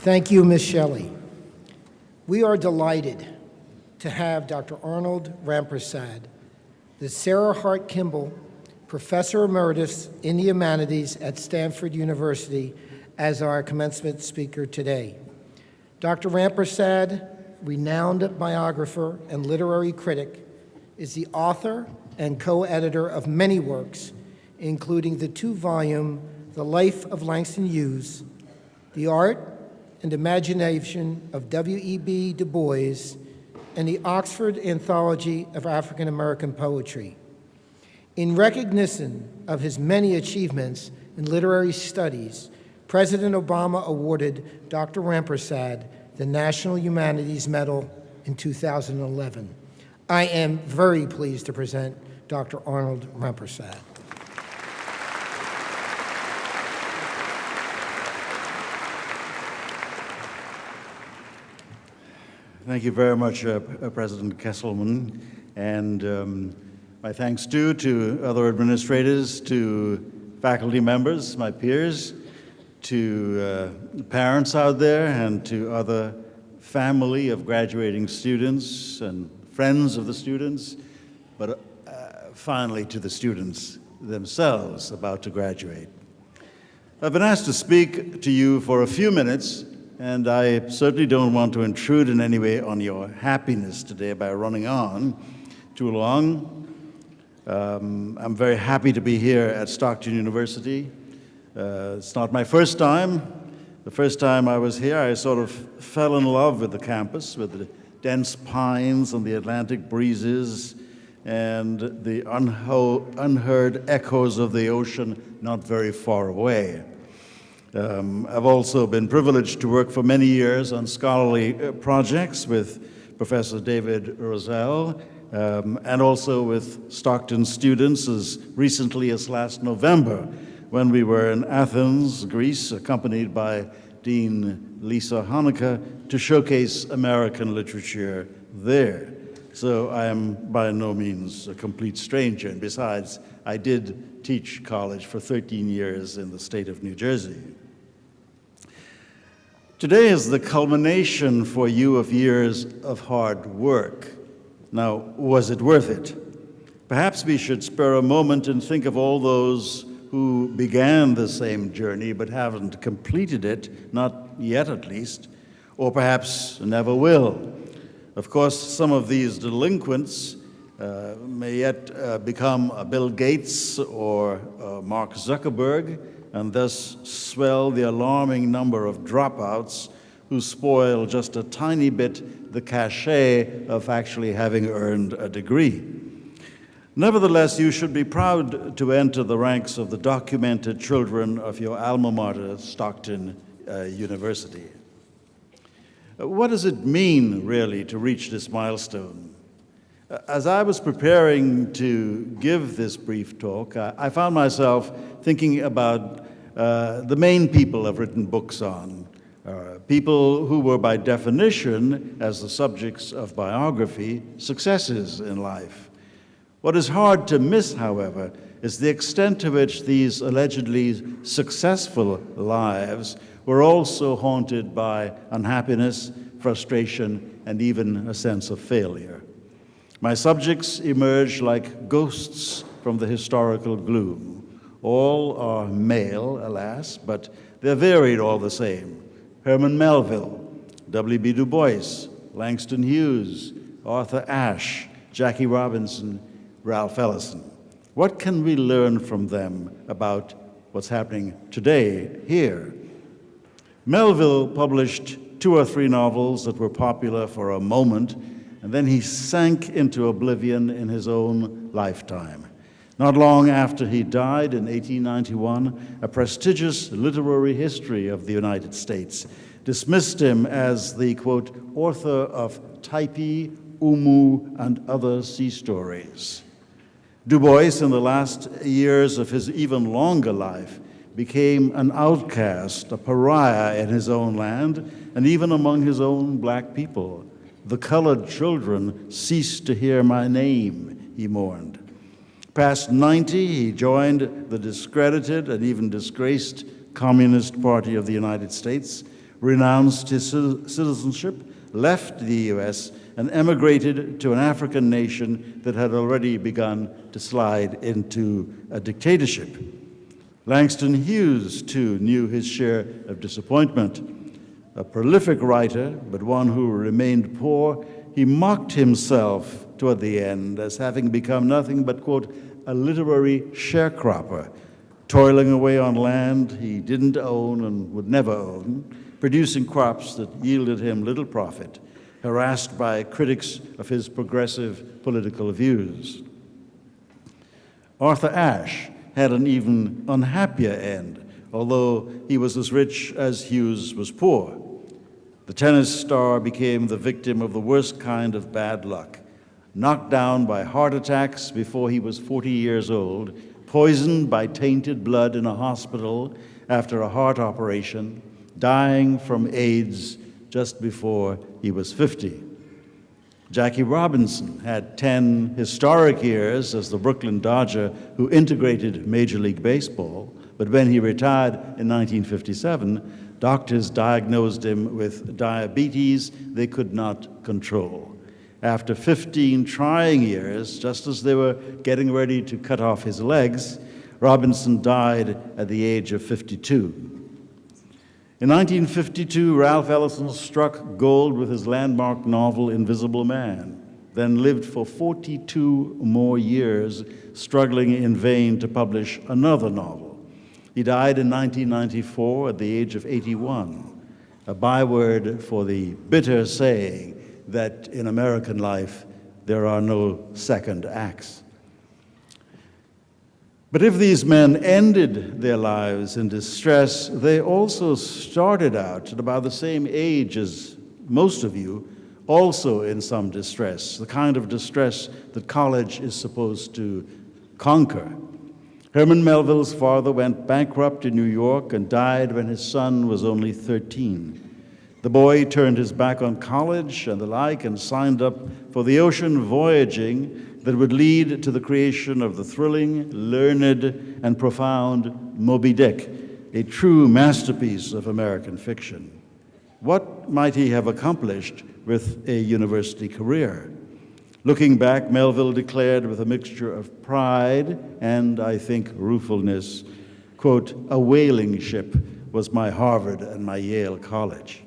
Thank you, Ms. Shelley. We are delighted to have Dr. Arnold Rampersad, the Sarah Hart Kimball Professor Emeritus in the Humanities at Stanford University, as our commencement speaker today. Dr. Rampersad, renowned biographer and literary critic, is the author and co-editor of many works, including the two-volume The Life of Langston Hughes, The Art and Imagination of W.E.B. Du Bois, and the Oxford Anthology of African American Poetry. In recognition of his many achievements in literary studies, President Obama awarded Dr. Rampersad the National Humanities Medal in 2011. I am very pleased to present Dr. Arnold Rampersad. Thank you very much, President Kesselman, and my thanks too to other administrators, to faculty members, my peers, to parents out there, and to other family of graduating students and friends of the students, but finally to the students themselves about to graduate. I've been asked to speak to you for a few minutes, and I certainly don't want to intrude in any way on your happiness today by running on too long. I'm very happy to be here at Stockton University. It's not my first time. The first time I was here, I sort of fell in love with the campus, with the dense pines and the Atlantic breezes and the unheard echoes of the ocean not very far away. I've also been privileged to work for many years on scholarly projects with Professor David Rosell, and also with Stockton students as recently as last November, when we were in Athens, Greece, accompanied by Dean Lisa Honecker to showcase American literature there. So I am by no means a complete stranger, and besides, I did teach college for 13 years in the state of New Jersey. Today is the culmination for you of years of hard work. Now, was it worth it? Perhaps we should spare a moment and think of all those who began the same journey but haven't completed it, not yet at least, or perhaps never will. Of course, some of these delinquents may yet become a Bill Gates or Mark Zuckerberg, and thus swell the alarming number of dropouts who spoil just a tiny bit the cachet of actually having earned a degree. Nevertheless, you should be proud to enter the ranks of the documented children of your alma mater, Stockton University. What does it mean, really, to reach this milestone? As I was preparing to give this brief talk, I found myself thinking about the main people I've written books on, people who were by definition, as the subjects of biography, successes in life. What is hard to miss, however, is the extent to which these allegedly successful lives were also haunted by unhappiness, frustration, and even a sense of failure. My subjects emerge like ghosts from the historical gloom. All are male, alas, but they're varied all the same. Herman Melville, W.B. Du Bois, Langston Hughes, Arthur Ashe, Jackie Robinson, Ralph Ellison. What can we learn from them about what's happening today, here? Melville published 2 or 3 novels that were popular for a moment, and then he sank into oblivion in his own lifetime. Not long after he died in 1891, a prestigious literary history of the United States dismissed him as the, quote, author of Typee, Umu, and other sea stories. Du Bois, in the last years of his even longer life, became an outcast, a pariah in his own land, and even among his own black people. The colored children ceased to hear my name, he mourned. Past 90, he joined the discredited and even disgraced Communist Party of the United States, renounced his citizenship, left the U.S., and emigrated to an African nation that had already begun to slide into a dictatorship. Langston Hughes, too, knew his share of disappointment. A prolific writer, but one who remained poor, he mocked himself toward the end as having become nothing but, quote, a literary sharecropper, toiling away on land he didn't own and would never own, producing crops that yielded him little profit, harassed by critics of his progressive political views. Arthur Ashe had an even unhappier end, although he was as rich as Hughes was poor. The tennis star became the victim of the worst kind of bad luck, knocked down by heart attacks before he was 40 years old, poisoned by tainted blood in a hospital after a heart operation, dying from AIDS just before he was 50. Jackie Robinson had 10 historic years as the Brooklyn Dodger who integrated Major League Baseball, but when he retired in 1957, doctors diagnosed him with diabetes they could not control. After 15 trying years, just as they were getting ready to cut off his legs, Robinson died at the age of 52. In 1952, Ralph Ellison struck gold with his landmark novel Invisible Man, then lived for 42 more years, struggling in vain to publish another novel. He died in 1994 at the age of 81, a byword for the bitter saying that in American life there are no second acts. But if these men ended their lives in distress, they also started out at about the same age as most of you, also in some distress, the kind of distress that college is supposed to conquer. Herman Melville's father went bankrupt in New York and died when his son was only 13. The boy turned his back on college and the like and signed up for the ocean voyaging that would lead to the creation of the thrilling, learned, and profound Moby Dick, a true masterpiece of American fiction. What might he have accomplished with a university career? Looking back, Melville declared with a mixture of pride and, I think, ruefulness, quote, "A whaling ship was my Harvard and my Yale College."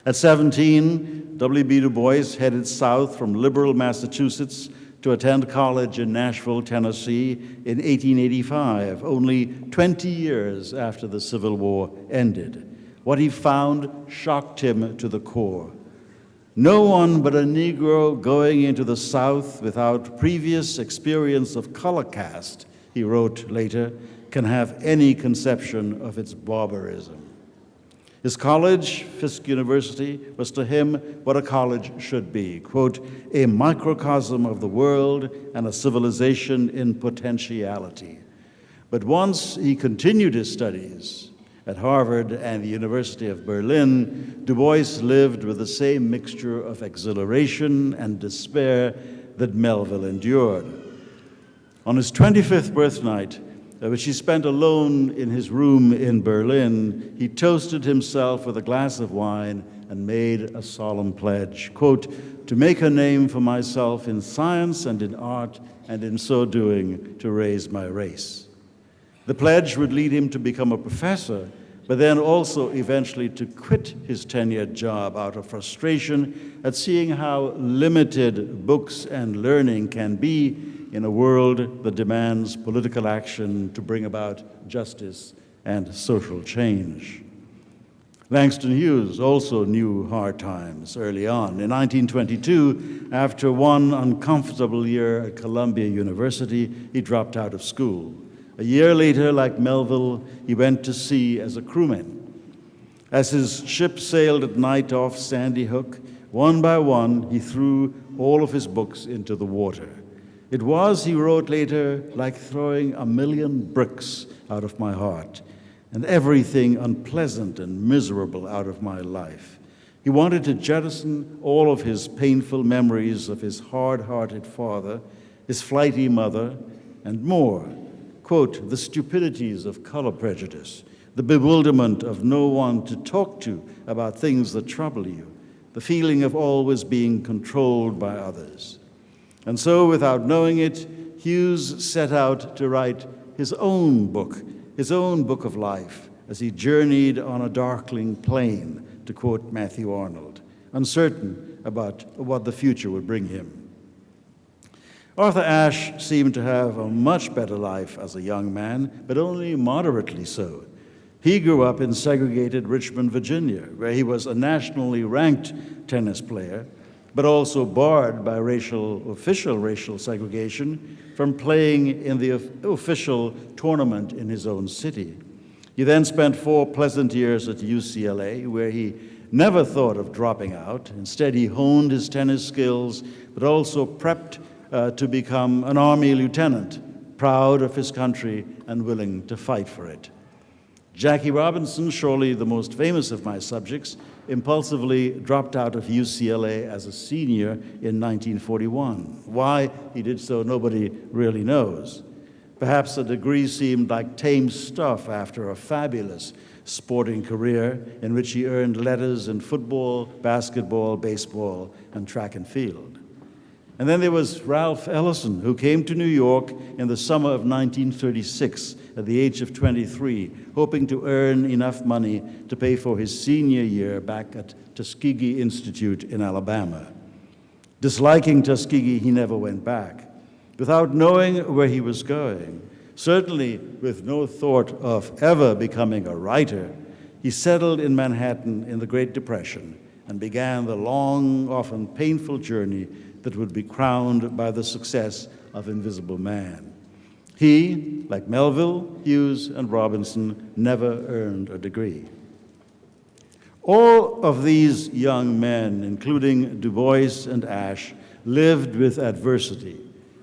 At 17, W.B. Du Bois headed south from liberal Massachusetts to attend college in Nashville, Tennessee in 1885, only 20 years after the Civil War ended. What he found shocked him to the core. No one but a Negro going into the South without previous experience of color caste, he wrote later, can have any conception of its barbarism. His college, Fisk University, was to him what a college should be, quote, "a microcosm of the world and a civilization in potentiality." But once he continued his studies at Harvard and the University of Berlin, Du Bois lived with the same mixture of exhilaration and despair that Melville endured. On his 25th birthnight, which he spent alone in his room in Berlin, he toasted himself with a glass of wine and made a solemn pledge, quote, "to make a name for myself in science and in art, and in so doing to raise my race." The pledge would lead him to become a professor, but then also eventually to quit his tenured job out of frustration at seeing how limited books and learning can be in a world that demands political action to bring about justice and social change. Langston Hughes also knew hard times early on. In 1922, after one uncomfortable year at Columbia University, he dropped out of school. A year later, like Melville, he went to sea as a crewman. As his ship sailed at night off Sandy Hook, one by one, he threw all of his books into the water. It was, he wrote later, like throwing a million bricks out of my heart and everything unpleasant and miserable out of my life. He wanted to jettison all of his painful memories of his hard-hearted father, his flighty mother, and more. Quote, "the stupidities of color prejudice, the bewilderment of no one to talk to about things that trouble you, the feeling of always being controlled by others. And so, without knowing it, Hughes set out to write his own book of life, as he journeyed on a darkling plain, to quote Matthew Arnold, uncertain about what the future would bring him. Arthur Ashe seemed to have a much better life as a young man, but only moderately so. He grew up in segregated Richmond, Virginia, where he was a nationally ranked tennis player, but also barred by official racial segregation from playing in the official tournament in his own city. He then spent 4 pleasant years at UCLA, where he never thought of dropping out. Instead, he honed his tennis skills, but also prepped to become an Army lieutenant, proud of his country and willing to fight for it. Jackie Robinson, surely the most famous of my subjects, impulsively dropped out of UCLA as a senior in 1941. Why he did so, nobody really knows. Perhaps a degree seemed like tame stuff after a fabulous sporting career in which he earned letters in football, basketball, baseball, and track and field. And then there was Ralph Ellison, who came to New York in the summer of 1936 at the age of 23, hoping to earn enough money to pay for his senior year back at Tuskegee Institute in Alabama. Disliking Tuskegee, he never went back. Without knowing where he was going, certainly with no thought of ever becoming a writer, he settled in Manhattan in the Great Depression and began the long, often painful journey that would be crowned by the success of Invisible Man. He, like Melville, Hughes, and Robinson, never earned a degree. All of these young men, including Du Bois and Ashe, lived with adversity,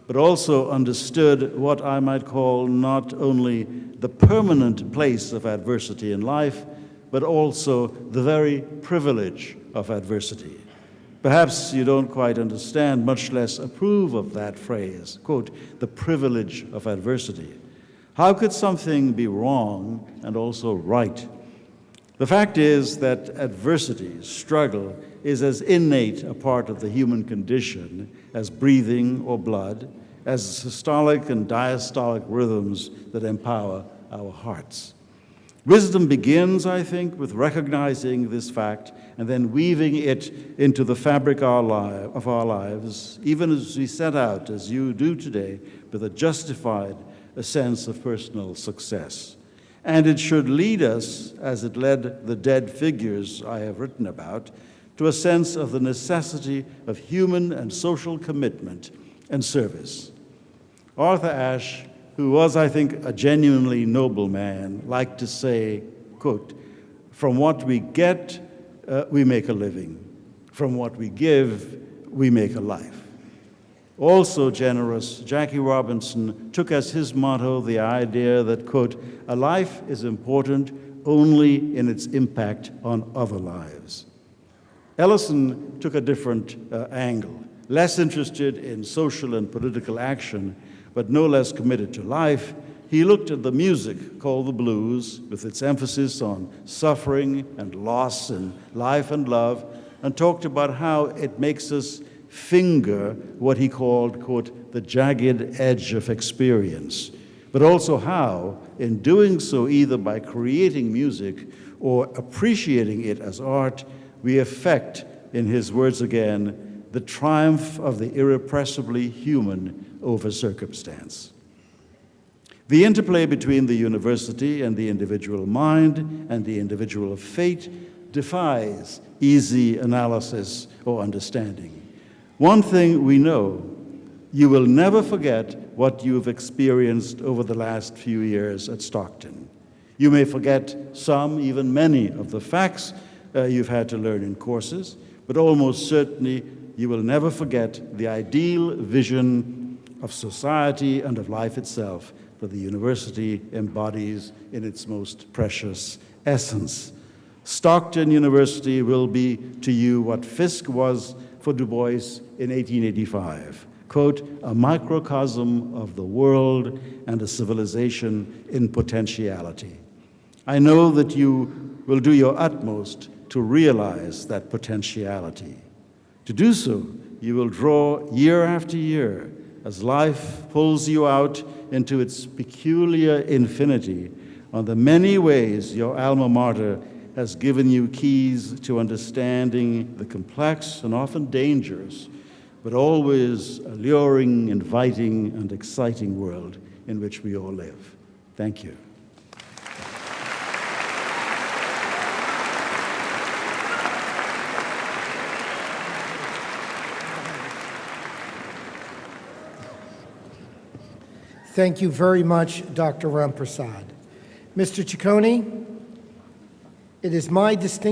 but also understood what I might call not only the permanent place of adversity in life, but also the very privilege of adversity. Perhaps you don't quite understand, much less approve of that phrase, quote, the privilege of adversity. How could something be wrong and also right? The fact is that adversity, struggle, is as innate a part of the human condition as breathing or blood, as systolic and diastolic rhythms that empower our hearts. Wisdom begins, I think, with recognizing this fact and then weaving it into the fabric of our lives, even as we set out, as you do today, with a justified sense of personal success. And it should lead us, as it led the dead figures I have written about, to a sense of the necessity of human and social commitment and service. Arthur Ashe, who was, I think, a genuinely noble man, liked to say, quote, from what we get, we make a living. From what we give, we make a life. Also generous, Jackie Robinson took as his motto the idea that, quote, a life is important only in its impact on other lives. Ellison took a different angle, less interested in social and political action, but no less committed to life. He looked at the music called the blues, with its emphasis on suffering and loss and life and love, and talked about how it makes us finger what he called, quote, the jagged edge of experience, but also how, in doing so, either by creating music or appreciating it as art, we effect, in his words again, the triumph of the irrepressibly human over circumstance. The interplay between the university and the individual mind and the individual fate defies easy analysis or understanding. One thing we know, you will never forget what you've experienced over the last few years at Stockton. You may forget some, even many, of the facts you've had to learn in courses, but almost certainly you will never forget the ideal vision of society and of life itself that the university embodies in its most precious essence. Stockton University will be to you what Fisk was for Du Bois in 1885, quote, a microcosm of the world and a civilization in potentiality. I know that you will do your utmost to realize that potentiality. To do so, you will draw year after year as life pulls you out into its peculiar infinity on the many ways your alma mater has given you keys to understanding the complex and often dangerous, but always alluring, inviting, and exciting world in which we all live. Thank you. Thank you very much, Dr. Rampersad. Mr. Ciccone, it is my distinct